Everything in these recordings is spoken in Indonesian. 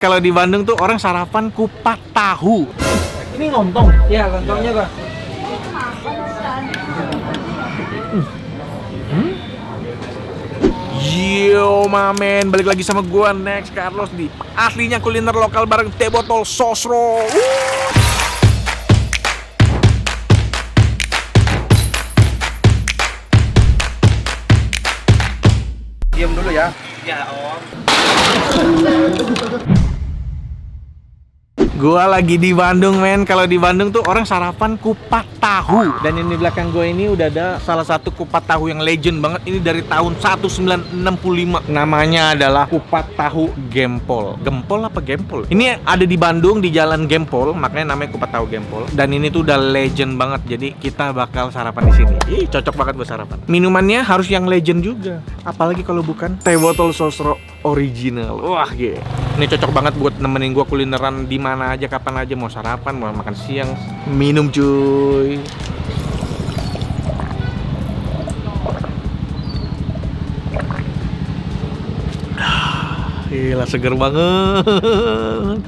Kalau di Bandung tuh orang sarapan kupat tahu. Ini lontong. Iya, lontongnya Bang. Yo mamen, balik lagi sama gua Next Carlos di aslinya kuliner lokal bareng teh botol sosro. Diam dulu ya. Ya om. Gua lagi di Bandung men. Kalau di Bandung tuh orang sarapan kupat tahu. Dan ini di belakang gua ini udah ada salah satu kupat tahu yang legend banget. Ini dari tahun 1965. Namanya adalah kupat tahu Gempol. Gempol apa Gempol? Ini ada di Bandung di Jalan Gempol, makanya namanya kupat tahu Gempol. Dan ini tuh udah legend banget. Jadi kita bakal sarapan di sini. Ih, cocok banget buat sarapan. Minumannya harus yang legend juga. Apalagi kalau bukan teh botol sosro original. Wah, gitu. Ini cocok banget buat nemenin gua kulineran di mana aja, kapan aja, mau sarapan, mau makan siang, minum cuy. Gila, seger banget.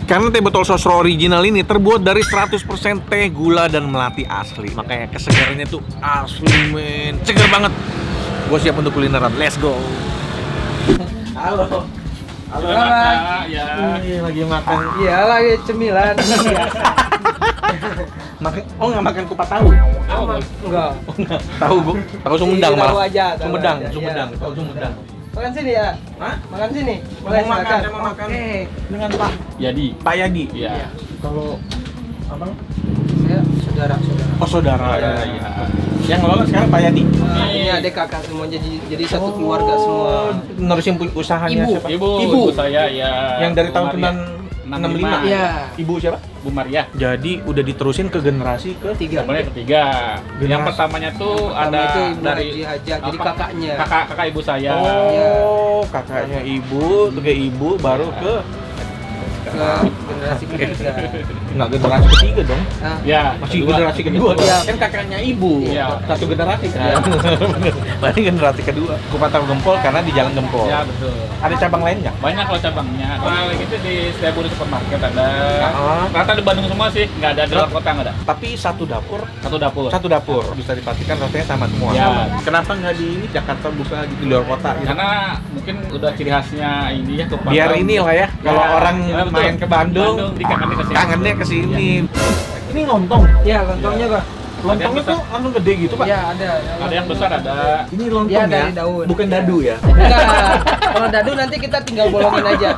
Karena teh botol sosro original ini terbuat dari 100% teh, gula, dan melati asli. Makanya kesegarannya tuh asli men. Seger banget. Gue siap untuk kulineran, let's go. Halo. Halo, Bang. ya. Lagi makan. Iya, lagi cemilan. Oh, nggak makan kupat tahu? Enggak. Oh, enggak. Tahu bu? Tahu Sumedang Tahu malah. aja, tahu Sumedang, aja, Sumedang, iya. tahu Sumedang. Makan sini ya? Hah? Makan sini. Mau makan, saya mau makan. Oke. Dengan Pak Jadi, Pak Yadi. iya. Kalau abang? Saya saudara. Oh, saudara. Saudara, Ya. iya. Yang ngelola sekarang Pak Yadi. Nah, ini adik kakak semua jadi satu keluarga semua. Nerusin usahanya Ibu. siapa? Ibu saya ya. Yang dari Bu tahun Maria. 65. Iya. Ibu siapa? Bu Maria. Jadi udah diterusin ke generasi ke Tiga. Mulai ketiga. Generasi. Yang pertamanya tuh Pertama ada itu Ibu dari Haji Haja, jadi apa? kakaknya. Kakak ibu saya. Oh, kakaknya ibu, tuh ke ibu, baru ke Ke generasi ketiga. nggak generasi ketiga dong. Nah, Ya, masih kedua. generasi kedua. Iya. Kan kakaknya ibu. Iya. Satu generasi kan. Iya. Berarti generasi kedua. Kupat tahu Gempol karena di Jalan Gempol. Ya betul. Ada cabang lain nggak? Banyak loh cabangnya. Kalau gitu di Setiabudi Supermarket ada. Ah. Rata di Bandung semua sih, nggak ada di luar kota nggak ada. Tapi satu dapur, Satu dapur. satu dapur bisa dipastikan rasanya sama semua. Ya. Kenapa nggak di ini Jakarta buka di luar kota? Gitu? Karena mungkin udah ciri khasnya ini ya kupat Biar tahu. ini lah ya, kalau orang betul. main ke Bandung, di kangennya ke sini. kangennya ke sini. Ini lontong. ya lontongnya Bang. Lontongnya tuh langsung gede gitu pak. Iya, ada. Ada yang besar ada. Ini lontong Dia ya, dari daun. bukan dadu ya. Enggak. Kalau dadu nanti kita tinggal bolongin aja.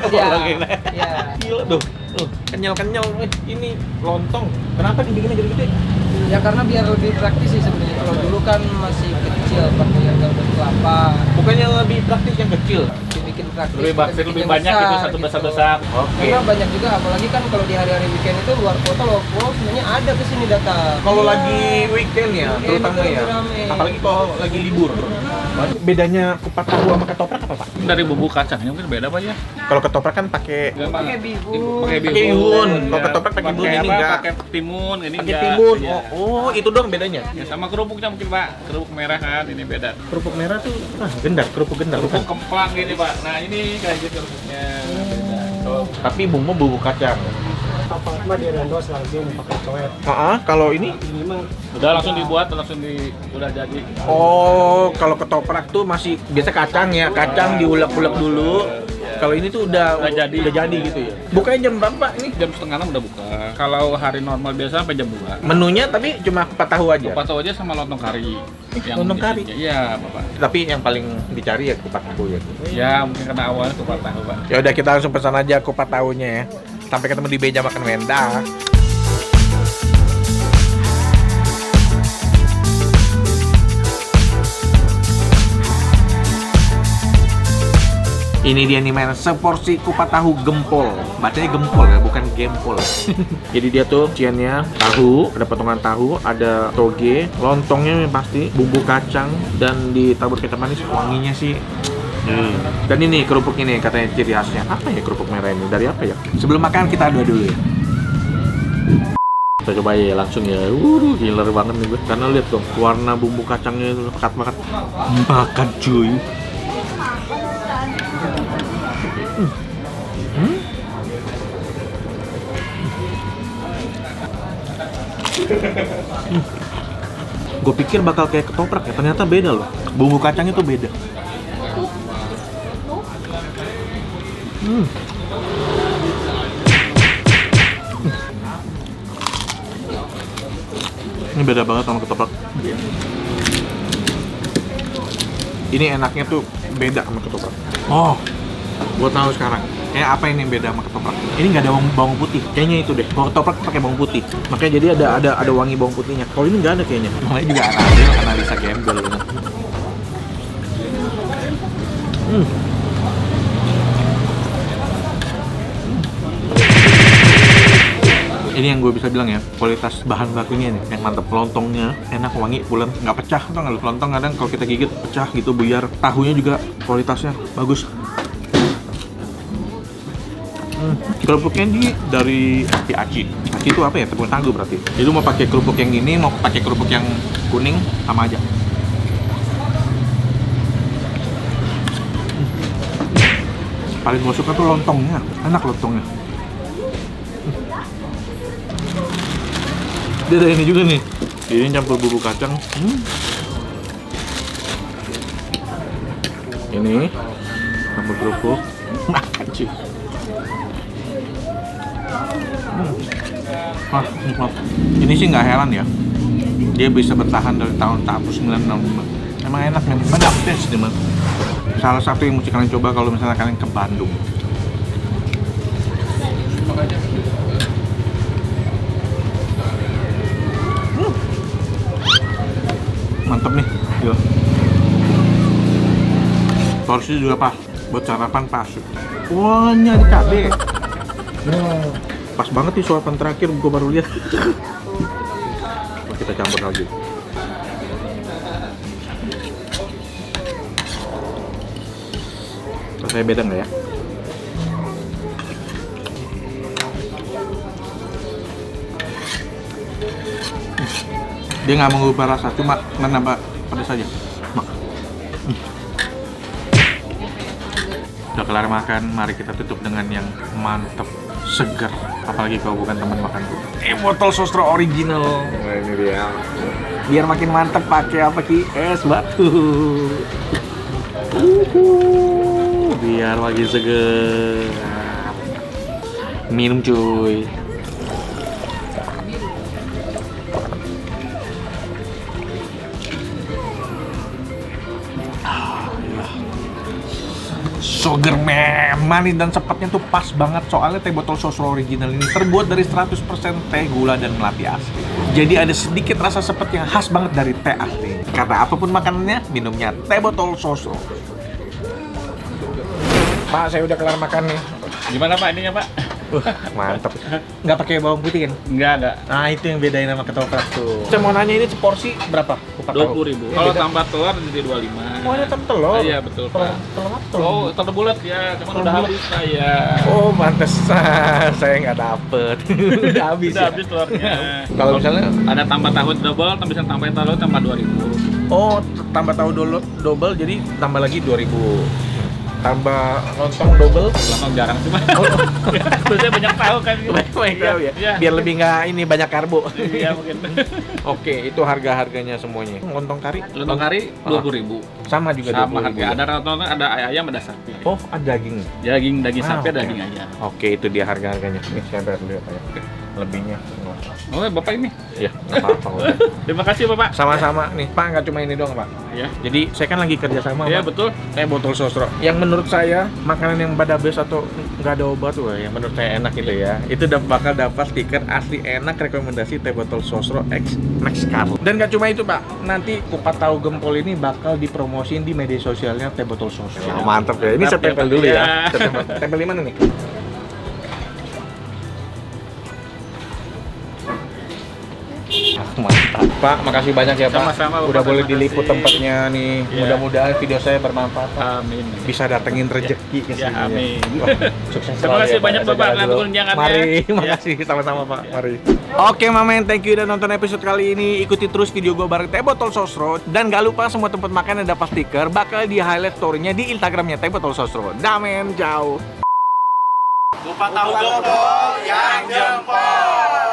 Iya. Bolongin. Iya. Gila tuh, kenyal-kenyal. Ini lontong. Kenapa dibikinnya gede-gede? Ya karena biar lebih praktis sih sebenarnya. Kalau dulu kan masih kecil pakai yang daun kelapa. Bukannya lebih praktis yang kecil? Dibikin praktis. Lebih kita bikin lebih yang banyak besar, itu satu besar-besar. Oke. Karena banyak juga, apalagi kan kalau di hari-hari weekend itu luar kota loh, sebenarnya ada ke sini datang. Kalau Iya. lagi weekend ya, Weekend terutama itu ya. lebih rame. Apalagi kalau lagi libur. Bedanya kupat tahu sama ketoprak apa pak? Dari bumbu kacangnya mungkin beda apa ya? Kalau ketoprak kan pakai Pakai bihun. Pakai Pakai bihun. Ya. Kalau ketoprak pakai bihun, ini apa? enggak. Pakai timun, ini pakai enggak. timun. Iya. Oh, itu dong bedanya. Ya, sama kerupuknya mungkin pak, kerupuk merah kan, ini beda. Kerupuk merah tuh gendar, kerupuk gendar. Kerupuk bukan? kemplang gini pak. Nah ini kayak gitu kerupuknya. Beda. Tuh. Tapi bumbu kacang. Apa mah direndos langsung pakai coet. Kalau ini? Ini mah Udah langsung dibuat, udah jadi. Oh, kalau ketoprak tuh masih biasa kacang ya, kacang diulek-ulek dulu. Kalau ini tuh udah jadi gitu ya. Bukanya jam berapa Pak ini? Jam setengah 6 udah buka. Kalau hari normal biasa sampai jam 2. Menunya tapi cuma kupat tahu aja. Kupat tahu aja sama lontong kari. lontong kari? Iya, Bapak. Tapi yang paling dicari ya kupat tahu ya. Ya, mungkin karena awalnya kupat tahu, Pak. Ya udah kita langsung pesan aja kupat tahunya ya. Sampai ketemu di meja makan Wenda. Ini dia nih men, seporsi kupat tahu Gempol. Bacanya Gempol ya, bukan Gempol. Jadi dia tuh isiannya tahu, ada potongan tahu, ada toge, lontongnya pasti, bumbu kacang, dan ditabur kecap manis. Wanginya sih. Dan ini kerupuk ini katanya ciri khasnya. Apa ya kerupuk merah ini? Dari apa ya? Sebelum makan kita adu dulu ya. Kita coba ya langsung ya. Killer banget nih gue. Karena lihat dong, warna bumbu kacangnya itu pekat banget. Makan cuy. Gue pikir bakal kayak ketoprak ya, ternyata beda loh. Bumbu kacangnya tuh beda. Ini beda banget sama ketoprak. Ini enaknya tuh beda sama ketoprak. Oh, gue tahu sekarang. Kayak apa ini yang beda sama ketoprak? Ini nggak ada bawang putih. Kayaknya itu deh. Kalau ketoprak pakai bawang putih. Makanya jadi ada wangi bawang putihnya. Kalau ini nggak ada kayaknya. Makanya juga analisa gembel. Ini yang gue bisa bilang ya, kualitas bahan bakunya nih yang mantep. Lontongnya enak, wangi, pulen, nggak pecah. Atau nggak, lontong kadang kalau kita gigit pecah gitu, buyar. Tahunya juga kualitasnya bagus. Kerupuknya dari Aci. Aci itu apa ya? Tepung tahu berarti. Jadi mau pakai kerupuk yang ini, mau pakai kerupuk yang kuning, sama aja. Paling gue suka tuh lontongnya, enak lontongnya. Dia ada ini juga nih. Ini campur bumbu kacang. Ini campur kerupuk. Aci. Wah, nikmat. Ini sih nggak heran ya. Dia bisa bertahan dari tahun 1965. Emang enak nih, banyak tes nih, salah satu yang mesti kalian coba kalau misalnya kalian ke Bandung. Mantep nih, yuk. Porsi juga pas, buat sarapan pas. Wah, ini ada cabai. Pas banget nih suapan terakhir, gue baru lihat. Kita campur lagi. Rasanya beda nggak ya? Dia nggak mengubah rasa, cuma menambah pedas saja. Udah kelar makan, mari kita tutup dengan yang mantep, segar. Apalagi kalau bukan teman makanku. Botol sosro original. Nah, ini dia. Biar makin mantep pakai apa Ki? Es batu. Biar makin segar. Minum cuy. Sugar manis dan sepatnya tuh pas banget. Soalnya teh botol sosro original ini terbuat dari 100% teh, gula, dan melati asli. Jadi ada sedikit rasa sepet yang khas banget dari teh asli. Karena apapun makanannya, minumnya teh botol sosro. Pak, saya udah kelar makan nih. Gimana Pak ininya Pak? Mantep. Nggak pakai bawang putih kan? Enggak. Nah, itu yang bedain sama ketoprak tuh. Saya mau nanya, ini seporsi berapa? 20.000. Kalau tambah telur jadi 25. Oh, ini tambah telur? Iya, betul Pak. Telur. Oh, telur bulat ya, cuman udah habis saya. Oh, mantesan. Saya nggak dapet. Udah habis Udah ya? habis telurnya. Kalau misalnya ada tambah tahu double, bisa tambahin telur tambah 2.000. oh, tambah tahu double jadi tambah lagi 2.000. Tambah lontong double. Lontong jarang sih Pak. Terus saya banyak tahu kan. Baik tahu ya. Iya. Biar lebih nggak ini banyak karbo. Iya mungkin. Oke, itu harganya semuanya. Lontong kari? Lontong kari 20.000. Sama juga Sama 20.000. harga. Ada lontong, ada ayam, ada sapi. Oh, ada daging. Daging sapi, oke. daging ayam. Oke, itu dia harganya. Ini saya bayar dulu ya, Pak ya. Lebihnya. Oh, Bapak ini. Iya, nggak apa-apa. udah. Terima kasih Bapak. Sama-sama nih, Pak, nggak cuma ini doang, Pak. Iya. Jadi saya kan lagi kerja sama Iya, sama betul. teh botol sosro. Yang menurut saya makanan yang badabes atau nggak ada obat tuh, yang menurut saya enak gitu ya. Itu bakal dapat stiker asli enak rekomendasi teh botol sosro X Max Carl. Dan nggak cuma itu, Pak. Nanti kupat tahu gempol ini bakal dipromosin di media sosialnya teh botol sosro. Mantap ya. Ini saya Mantap ya, tempel Pak. dulu ya. Iya. Saya tempel di mana nih? Mantap. Pak, makasih banyak ya Pak. Sama-sama, Bapak. Udah boleh Terima diliput kasih. tempatnya nih. Iya. Mudah-mudahan video saya bermanfaat Pak. Amin. Bisa datengin rezeki ke Ya, sini. amin. Wah, sukses Terima selalu kasih ya, Pak. banyak, Saya Bapak, jalan atas dulu. tunjangannya. Mari, Ya. makasih sama-sama Pak. Mari. Oke Mamen, thank you udah nonton episode kali ini. Ikuti terus video gue bareng Teh Botol Sosro. Dan gak lupa semua tempat makan yang dapat stiker bakal di highlight story-nya di Instagramnya Teh Botol Sosro. Damen, jauh. Kupat tahu gempol yang jempol.